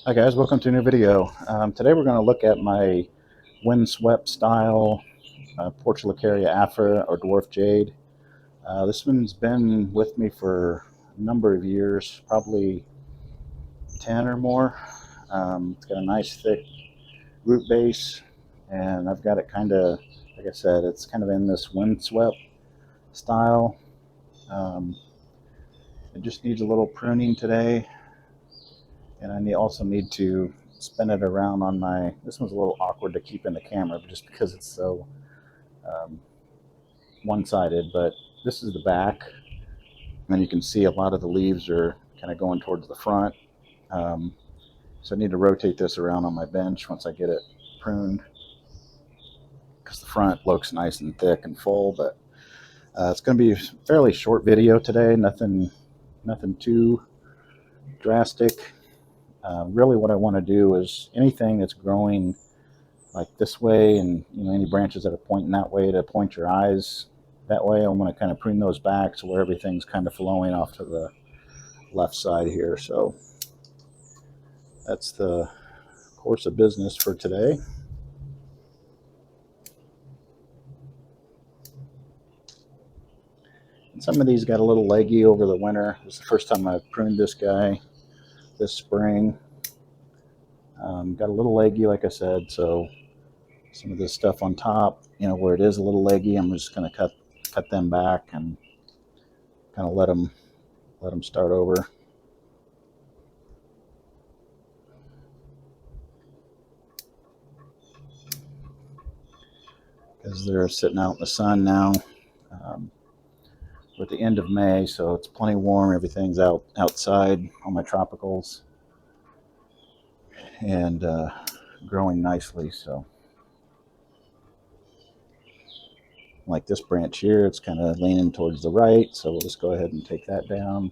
Hi guys, welcome to a new video. Today we're going to look at my windswept style Portulacaria afra or dwarf jade. This one's been with me for a number of years, probably 10 or more. It's got a nice thick root base, and I've got it kind of, like I said, it's kind of in this windswept style. It just needs a little pruning today. And I also need to spin it around on my, this one's a little awkward to keep in the camera just because it's so one-sided, but this is the back. And you can see a lot of the leaves are kind of going towards the front. So I need to rotate this around on my bench once I get it pruned, because the front looks nice and thick and full. But it's going to be a fairly short video today, nothing too drastic. Really what I want to do is anything that's growing like this way, and any branches that are pointing that way, to point your eyes that way. I'm going to kind of prune those back so where everything's kind of flowing off to the left side here. So that's the course of business for today. And some of these got a little leggy over the winter. This is the first time I've pruned this guy this spring. Got a little leggy, like I said, so some of this stuff on top, where it is a little leggy, I'm just going to cut them back and kind of let them start over. Because they're sitting out in the sun now. We're at the end of May, so it's plenty warm. Everything's outside, all my tropicals, and growing nicely. So like this branch here, it's kind of leaning towards the right, so we'll just go ahead and take that down.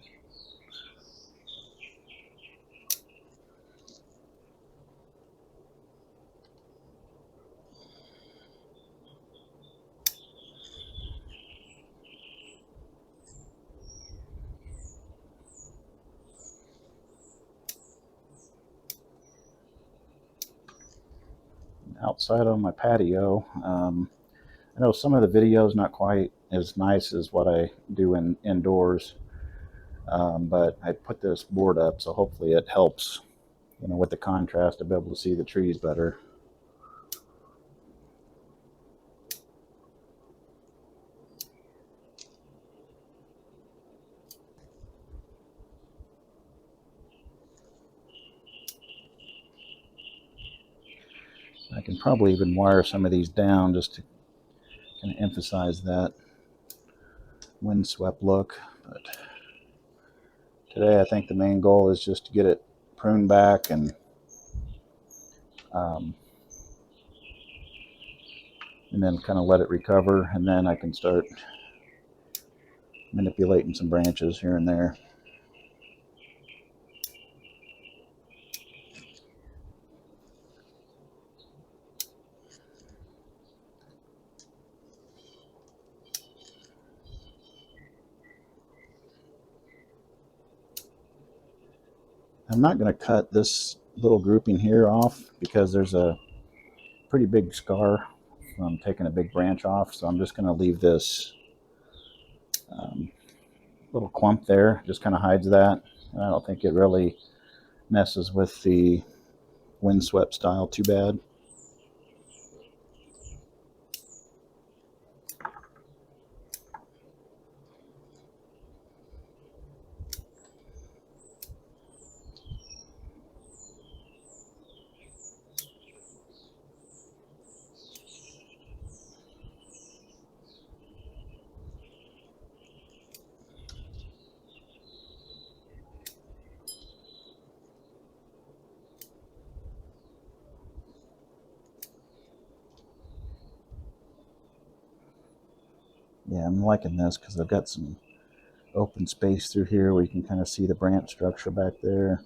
Outside on my patio, I know some of the videos not quite as nice as what I do indoors, but I put this board up, so hopefully it helps, with the contrast, to be able to see the trees better. I can probably even wire some of these down just to kind of emphasize that windswept look. But today I think the main goal is just to get it pruned back and then kind of let it recover, and then I can start manipulating some branches here and there. I'm not going to cut this little grouping here off because there's a pretty big scar from taking a big branch off, so I'm just going to leave this little clump there. Just kind of hides that, and I don't think it really messes with the windswept style too bad. Yeah, I'm liking this because I've got some open space through here where you can kind of see the branch structure back there.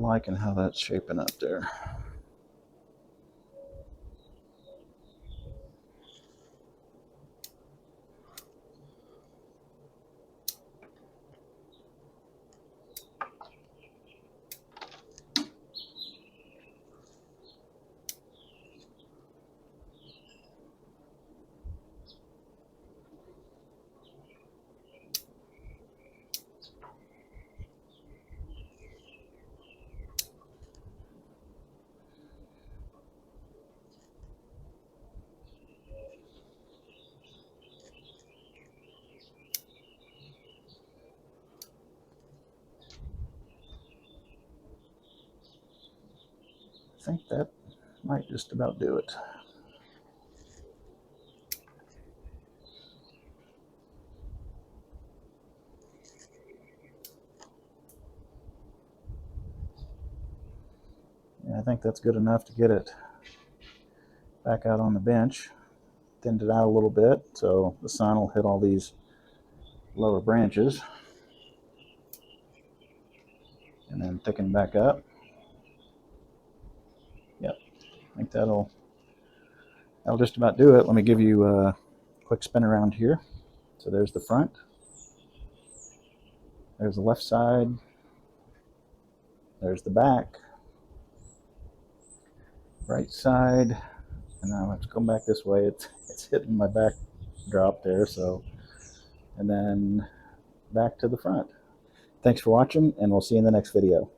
liking how that's shaping up there. I think that might just about do it. Yeah, I think that's good enough to get it back out on the bench. Thinned it out a little bit so the sun will hit all these lower branches. And then thicken back up. Yep, I think that'll just about do it. Let me give you a quick spin around here. So there's the front. There's the left side. There's the back. Right side. And now I have to come back this way. It's hitting my backdrop there. So, and then back to the front. Thanks for watching, and we'll see you in the next video.